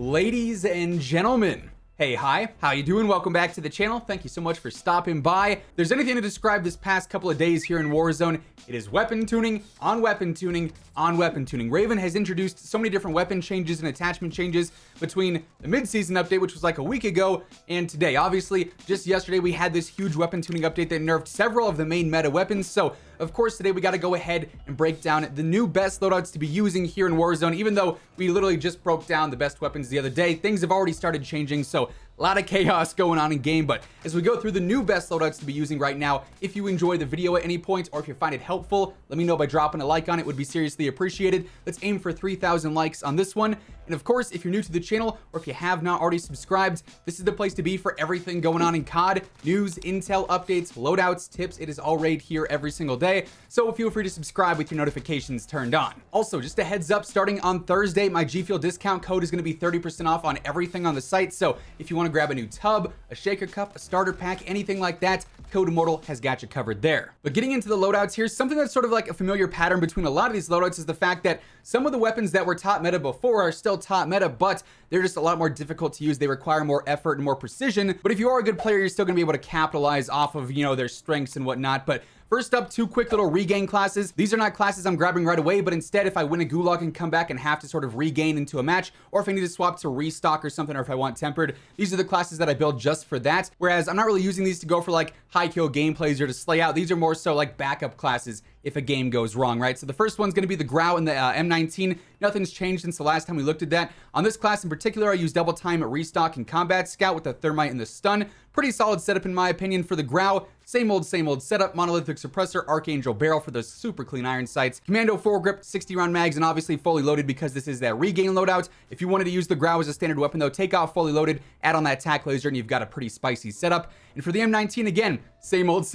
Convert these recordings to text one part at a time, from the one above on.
Ladies and gentlemen, hey, hi, how you doing? Welcome back to the channel. Thank you so much for stopping by. If there's anything to describe this past couple of days here in Warzone, it is weapon tuning on weapon tuning on weapon tuning. Raven has introduced so many different weapon changes and attachment changes between the mid-season update, which was like a week ago, and today. Obviously, just yesterday we had this huge weapon tuning update that nerfed several of the main meta weapons. So of course today we got to go ahead and break down the new best loadouts to be using here in Warzone. Even though we literally just broke down the best weapons the other day, things have already started changing, so a lot of chaos going on in game. But as we go through the new best loadouts to be using right now, if you enjoy the video at any point or if you find it helpful, let me know by dropping a like on it. Would be seriously appreciated. Let's aim for 3,000 likes on this one. And of course, if you're new to the channel or if you have not already subscribed, this is the place to be for everything going on in COD, news, intel, updates, loadouts, tips. It is all right here every single day, so feel free to subscribe with your notifications turned on. Also, just a heads up, starting on Thursday, my G Fuel discount code is going to be 30% off on everything on the site. So if you want to grab a new tub, a shaker cup, a starter pack, anything like that, Code Immortal has got you covered there. But getting into the loadouts here, something that's sort of like a familiar pattern between a lot of these loadouts is the fact that some of the weapons that were top meta before are still top meta, but they're just a lot more difficult to use. They require more effort and more precision. But if you are a good player, you're still going to be able to capitalize off of, you know, their strengths and whatnot. But first up, two quick little regain classes. These are not classes I'm grabbing right away, but instead if I win a gulag and come back and have to sort of regain into a match, or if I need to swap to restock or something, or if I want tempered, these are the classes that I build just for that. Whereas I'm not really using these to go for like high kill gameplays or to slay out. These are more so like backup classes if a game goes wrong, right? So the first one's going to be the Grau and the M19. Nothing's changed since the last time we looked at that. On this class in particular, I use double time restock and combat scout with the thermite and the stun. Pretty solid setup in my opinion for the Grau. Same old setup. Monolithic suppressor, Archangel barrel for those super clean iron sights, Commando foregrip, 60 round mags, and obviously fully loaded because this is that regain loadout. If you wanted to use the Grau as a standard weapon though, take off fully loaded, add on that tac laser, and you've got a pretty spicy setup. And for the M19, again, same old.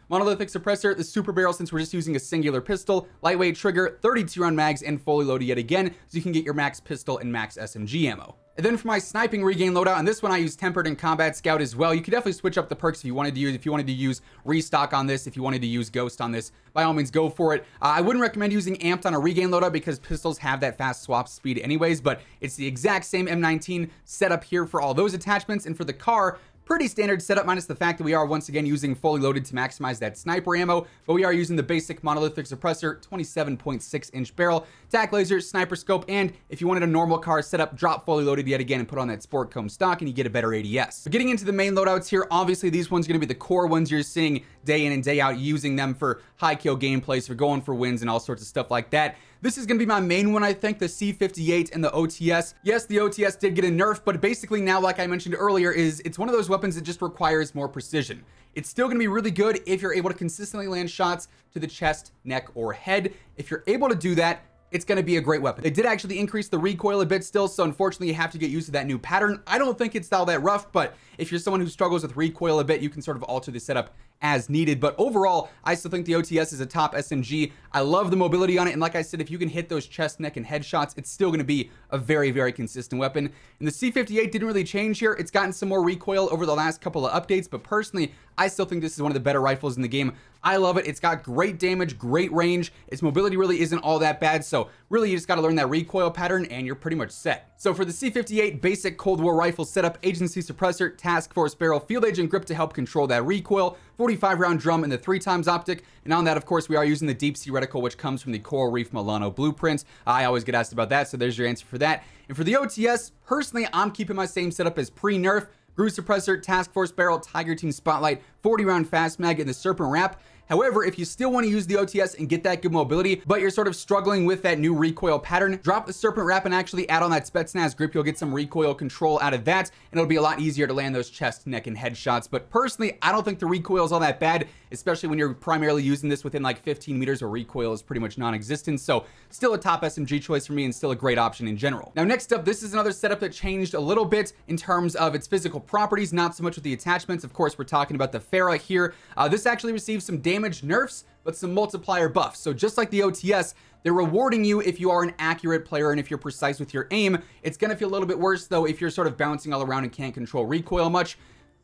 Monolithic suppressor, the super barrel since we're just using a singular pistol, lightweight trigger, 32 round mags, and fully loaded yet again, so you can get your max pistol and max SMG ammo. And then for my sniping regain loadout, and this one I use tempered and combat scout as well. You could definitely switch up the perks if you wanted to use. If you wanted to use restock on this, if you wanted to use ghost on this, by all means go for it. I wouldn't recommend using amped on a regain loadout because pistols have that fast swap speed anyways, but it's the exact same M19 setup here for all those attachments. And for the car, pretty standard setup minus the fact that we are once again using fully loaded to maximize that sniper ammo, but we are using the basic monolithic suppressor, 27.6 inch barrel, tac laser, sniper scope, and if you wanted a normal car setup, drop fully loaded yet again and put on that sport comb stock and you get a better ADS. But getting into the main loadouts here, obviously these ones are going to be the core ones you're seeing day in and day out, using them for high kill gameplays, for going for wins and all sorts of stuff like that. This is going to be my main one, I think, the C58 and the OTS. Yes, the OTS did get a nerf, but basically now, like I mentioned earlier, it's one of those weapons that just requires more precision. It's still going to be really good if you're able to consistently land shots to the chest, neck, or head. If you're able to do that, it's going to be a great weapon. They did actually increase the recoil a bit still, so unfortunately you have to get used to that new pattern. I don't think it's all that rough, but if you're someone who struggles with recoil a bit, you can sort of alter the setup as needed. But overall, I still think the OTS is a top SMG. I love the mobility on it, and like I said, if you can hit those chest, neck, and head shots, it's still going to be a very, very consistent weapon. And the C58 didn't really change here. It's gotten some more recoil over the last couple of updates, but personally, I still think this is one of the better rifles in the game. I love it. It's got great damage, great range. Its mobility really isn't all that bad, so really you just got to learn that recoil pattern and you're pretty much set. So for the C58 basic Cold War rifle setup, agency suppressor, task force barrel, field agent grip to help control that recoil, 45 round drum, and the 3x optic. And on that, of course, we are using the deep sea reticle, which comes from the Coral Reef Milano blueprint. I always get asked about that, so there's your answer for that. And for the OTS, personally, I'm keeping my same setup as pre-nerf. Groove suppressor, task force barrel, tiger team spotlight, 40 round fast mag, and the serpent wrap. However, if you still want to use the OTS and get that good mobility, but you're sort of struggling with that new recoil pattern, drop the serpent wrap and actually add on that Spetsnaz grip. You'll get some recoil control out of that, and it'll be a lot easier to land those chest, neck, and head shots. But personally, I don't think the recoil is all that bad, especially when you're primarily using this within like 15 meters where recoil is pretty much non-existent. So still a top SMG choice for me and still a great option in general. Now, next up, this is another setup that changed a little bit in terms of its physical properties, not so much with the attachments. Of course, we're talking about the FARA here. This actually received some damage nerfs, but some multiplier buffs. So just like the OTS, they're rewarding you if you are an accurate player and if you're precise with your aim. It's going to feel a little bit worse though if you're sort of bouncing all around and can't control recoil much.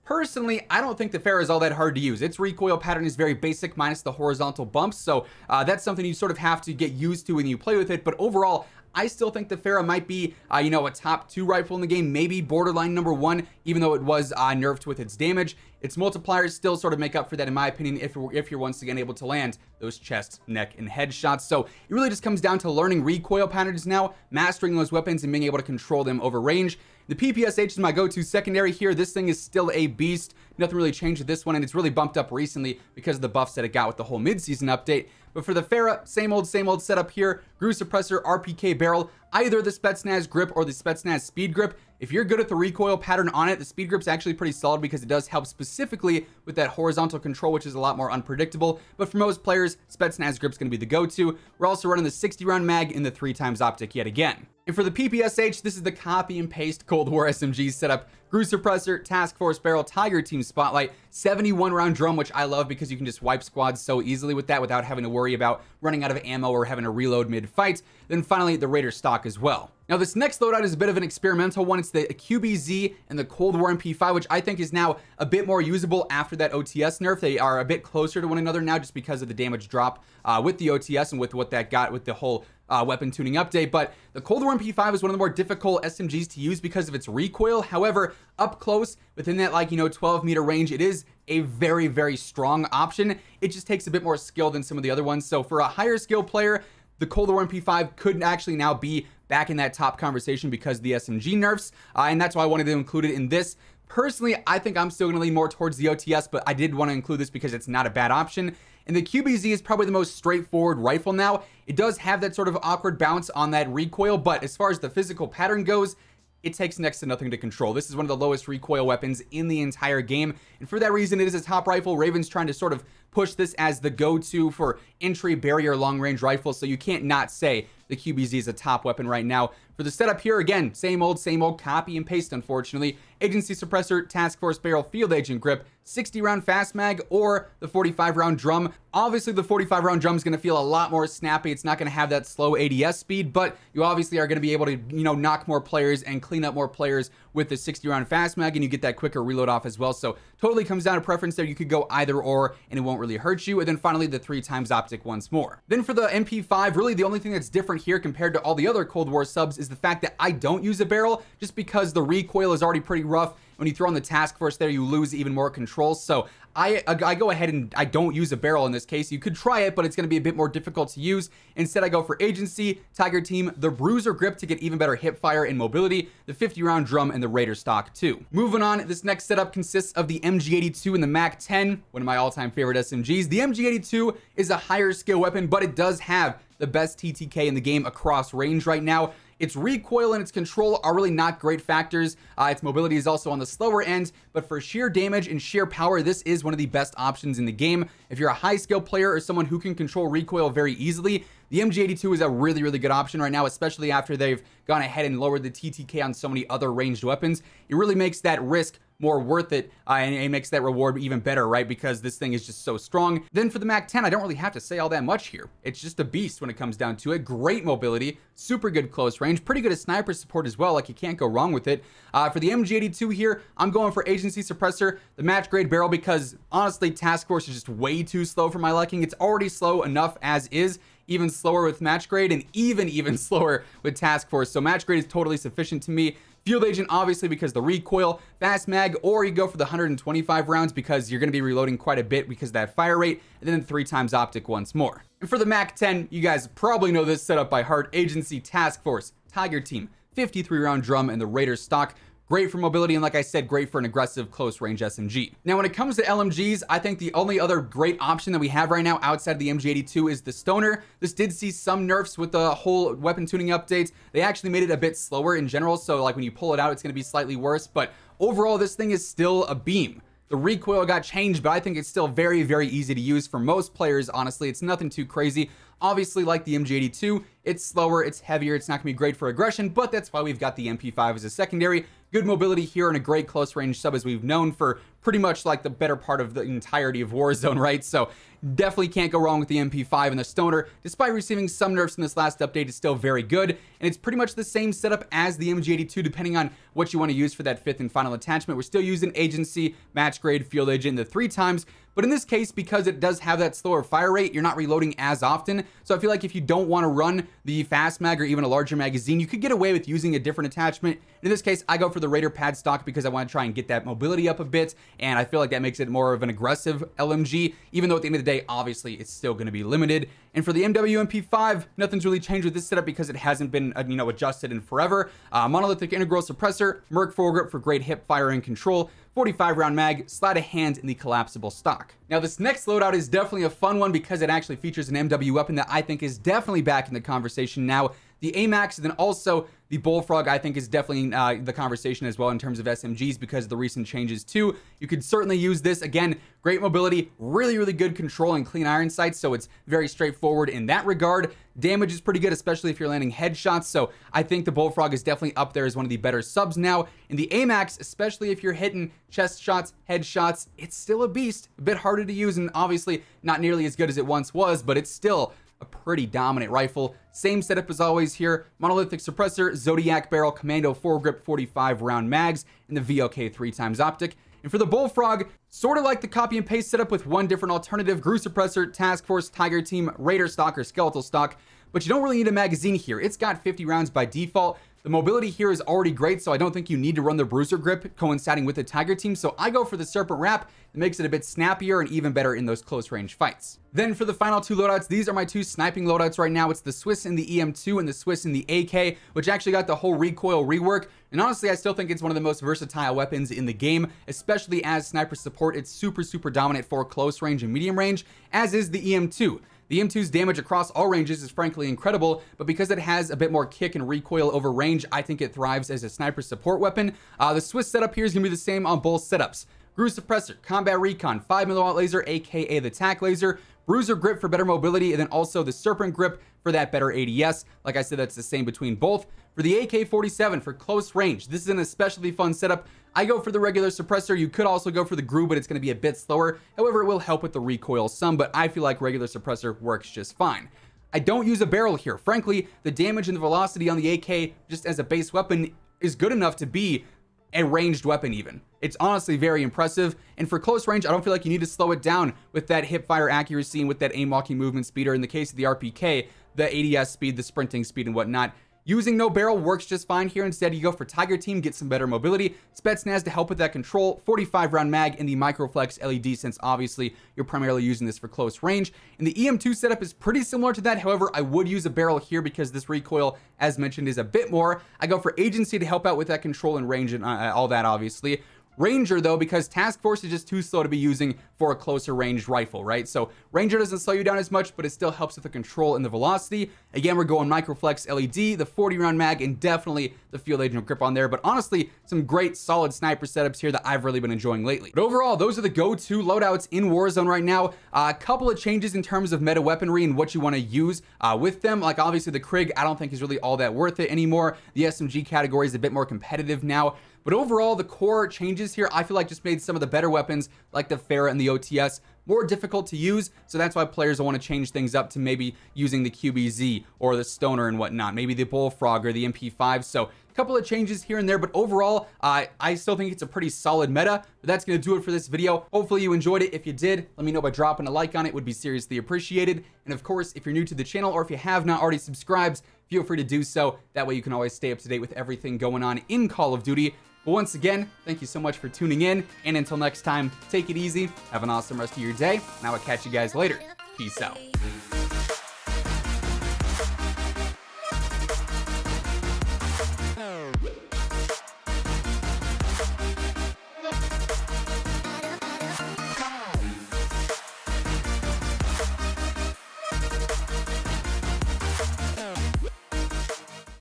Personally, I don't think the FARA is all that hard to use. Its recoil pattern is very basic minus the horizontal bumps, so that's something you sort of have to get used to when you play with it. But overall, I still think the FARA might be, you know, a top 2 rifle in the game, maybe borderline number 1, even though it was nerfed with its damage. Its multipliers still sort of make up for that, in my opinion, if you're once again able to land those chest, neck, and head shots. So it really just comes down to learning recoil patterns now, mastering those weapons, and being able to control them over range. The PPSH is my go-to secondary here. This thing is still a beast. Nothing really changed with this one, and it's really bumped up recently because of the buffs that it got with the whole mid-season update. But for the FARA, same old setup here. Grew suppressor, RPK barrel, either the Spetsnaz grip or the Spetsnaz speed grip. If you're good at the recoil pattern on it, the speed grip's actually pretty solid because it does help specifically with that horizontal control, which is a lot more unpredictable. But for most players, Spetsnaz grip's gonna be the go-to. We're also running the 60-round mag in the 3x optic yet again. And for the PPSH, this is the copy and paste Cold War SMG setup. Grew suppressor, task force barrel, Tiger team spotlight, 71 round drum, which I love because you can just wipe squads so easily with that without having to worry about running out of ammo or having to reload mid-fight. Then finally, the Raider stock as well. Now, this next loadout is a bit of an experimental one. It's the QBZ and the Cold War MP5, which I think is now a bit more usable after that OTS nerf. They are a bit closer to one another now just because of the damage drop with the OTS and with what that got with the whole weapon tuning update. But the Cold War MP5 is one of the more difficult SMGs to use because of its recoil. However, up close within that, like, you know, 12-meter range, it is a very, very strong option. It just takes a bit more skill than some of the other ones. So for a higher skill player, the Cold War MP5 could actually now be back in that top conversation because of the SMG nerfs, and that's why I wanted to include it in this. Personally, I think I'm still going to lean more towards the OTS, but I did want to include this because it's not a bad option. And the QBZ is probably the most straightforward rifle now. It does have that sort of awkward bounce on that recoil, but as far as the physical pattern goes, it takes next to nothing to control. This is one of the lowest recoil weapons in the entire game, and for that reason, it is a top rifle. Raven's trying to sort of push this as the go-to for entry barrier long-range rifles, so you can't not say the QBZ is a top weapon right now. For the setup here, again, same old copy and paste, unfortunately. Agency suppressor, task force barrel, field agent grip, 60-round fast mag, or the 45-round drum. Obviously, the 45-round drum is going to feel a lot more snappy. It's not going to have that slow ADS speed, but you obviously are going to be able to, you know, knock more players and clean up more players with the 60-round fast mag, and you get that quicker reload off as well. So totally comes down to preference there. You could go either or, and it won't really hurt you. And then finally, the 3x optic once more. Then for the MP5, really the only thing that's different here compared to all the other Cold War subs is the fact that I don't use a barrel, just because the recoil is already pretty rough. When you throw on the task force there, you lose even more control. So I go ahead and I don't use a barrel in this case. You could try it, but it's going to be a bit more difficult to use. Instead, I go for agency, Tiger team, the bruiser grip to get even better hip fire and mobility, the 50-round drum, and the Raider stock too. Moving on, this next setup consists of the MG82 and the MAC 10, one of my all-time favorite SMGs. The MG82 is a higher skill weapon, but it does have the best TTK in the game across range right now. Its recoil and its control are really not great factors. Its mobility is also on the slower end, but for sheer damage and sheer power, this is one of the best options in the game. If you're a high skill player or someone who can control recoil very easily, the MG82 is a really, really good option right now, especially after they've gone ahead and lowered the TTK on so many other ranged weapons. It really makes that risk more worth it, and it makes that reward even better, right? Because this thing is just so strong. Then for the MAC 10, I don't really have to say all that much here. It's just a beast when it comes down to it. Great mobility, super good close range, pretty good at sniper support as well. Like, you can't go wrong with it. For the MG82 here, I'm going for agency suppressor, the match grade barrel, because honestly, task force is just way too slow for my liking. It's already slow enough as is, even slower with match grade, and even slower with task force. So match grade is totally sufficient to me. Field agent, obviously, because the recoil, fast mag, or you go for the 125 rounds because you're going to be reloading quite a bit because of that fire rate, and then 3x optic once more. And for the MAC 10, you guys probably know this setup by heart. Agency, task force, Tiger team, 53-round drum, and the Raider stock. Great for mobility, and like I said, great for an aggressive close range SMG. Now, when it comes to LMGs, I think the only other great option that we have right now outside of the MG82 is the Stoner. This did see some nerfs with the whole weapon tuning updates. They actually made it a bit slower in general, so like when you pull it out, it's going to be slightly worse, but overall, this thing is still a beam. The recoil got changed, but I think it's still very, very easy to use for most players, honestly. It's nothing too crazy. Obviously, like the MG82, it's slower, it's heavier, it's not going to be great for aggression, but that's why we've got the MP5 as a secondary. Good mobility here and a great close range sub, as we've known for pretty much like the better part of the entirety of Warzone, right? So definitely can't go wrong with the MP5, and the Stoner, despite receiving some nerfs in this last update, is still very good, and it's pretty much the same setup as the MG82 depending on what you want to use for that 5th and final attachment. We're still using Agency, Match Grade, Field Agent the 3 times, but in this case, because it does have that slower fire rate, you're not reloading as often. So I feel like if you don't want to run the fast mag or even a larger magazine, you could get away with using a different attachment. In this case, I go for the Raider pad stock because I want to try and get that mobility up a bit, and I feel like that makes it more of an aggressive LMG, even though at the end of the day, obviously, it's still going to be limited. And for the MW MP5, nothing's really changed with this setup because it hasn't been, adjusted in forever. Monolithic integral suppressor, Merc foregrip for great hip fire and control, 45 round mag, sleight of hand in the collapsible stock. Now this next loadout is definitely a fun one because it actually features an MW weapon that I think is definitely back in the conversation now. The AMAX, and then also the Bullfrog, I think is definitely the conversation as well in terms of SMGs because of the recent changes too. You could certainly use this. Again, great mobility, really good control and clean iron sights, so it's very straightforward in that regard. Damage is pretty good, especially if you're landing headshots, so I think the Bullfrog is definitely up there as one of the better subs now. And the AMAX, especially if you're hitting chest shots, headshots, it's still a beast. A bit harder to use and obviously not nearly as good as it once was, but it's still a pretty dominant rifle. Same setup as always here. Monolithic suppressor, Zodiac barrel, Commando foregrip, 45 round mags, and the VLK 3x optic. And for the Bullfrog, sort of like the copy and paste setup with one different alternative: Grew suppressor, Task Force, Tiger Team, Raider stock, or Skeletal stock. But you don't really need a magazine here. It's got 50 rounds by default. The mobility here is already great, so I don't think you need to run the Bruiser grip coinciding with the Tiger Team, so I go for the Serpent Wrap. It makes it a bit snappier and even better in those close range fights. Then for the final 2 loadouts, these are my 2 sniping loadouts right now. It's the Swiss in the EM2 and the Swiss in the AK, which actually got the whole recoil rework. And honestly, I still think it's one of the most versatile weapons in the game, especially as sniper support. It's super dominant for close range and medium range, as is the EM2. The M2's damage across all ranges is frankly incredible, but because it has a bit more kick and recoil over range, I think it thrives as a sniper support weapon. The Swiss setup here is going to be the same on both setups. Grew suppressor, combat recon, 5mm laser, aka the tac laser, Bruiser grip for better mobility, and then also the Serpent grip for that better ADS. Like I said, that's the same between both. For the AK-47 for close range, this is an especially fun setup. I go for the regular suppressor. You could also go for the Grew, but it's going to be a bit slower. However, it will help with the recoil some, but I feel like regular suppressor works just fine. I don't use a barrel here. Frankly, the damage and the velocity on the AK just as a base weapon is good enough to be a ranged weapon even. It's honestly very impressive, and for close range, I don't feel like you need to slow it down with that hip fire accuracy and with that aim walking movement speed, or in the case of the RPK, the ADS speed, the sprinting speed, and whatnot. Using no barrel works just fine here. Instead, you go for Tiger Team, get some better mobility, Spetsnaz to help with that control, 45 round mag, and the Microflex LED, since obviously you're primarily using this for close range. And the EM2 setup is pretty similar to that. However, I would use a barrel here because this recoil, as mentioned, is a bit more. I go for Agency to help out with that control and range and all that, obviously. Ranger, though, because Task Force is just too slow to be using for a closer range rifle, right? So Ranger doesn't slow you down as much, but it still helps with the control and the velocity. Again, we're going Microflex LED, the 40 round mag, and definitely the Field Agent grip on there. But honestly, some great solid sniper setups here that I've really been enjoying lately. But overall, those are the go-to loadouts in Warzone right now. A couple of changes in terms of meta weaponry and what you want to use with them. Like obviously the Krig, I don't think is really all that worth it anymore. The SMG category is a bit more competitive now. But overall, the core changes here, I feel like just made some of the better weapons, like the FARA and the OTS, more difficult to use. So that's why players will want to change things up to maybe using the QBZ or the Stoner and whatnot, maybe the Bullfrog or the MP5. So a couple of changes here and there, but overall, I still think it's a pretty solid meta. But that's going to do it for this video. Hopefully you enjoyed it. If you did, let me know by dropping a like on it. Would be seriously appreciated. And of course, if you're new to the channel or if you have not already subscribed, feel free to do so. That way you can always stay up to date with everything going on in Call of Duty. But once again, thank you so much for tuning in, and until next time, take it easy, have an awesome rest of your day, and I will catch you guys later. Peace out.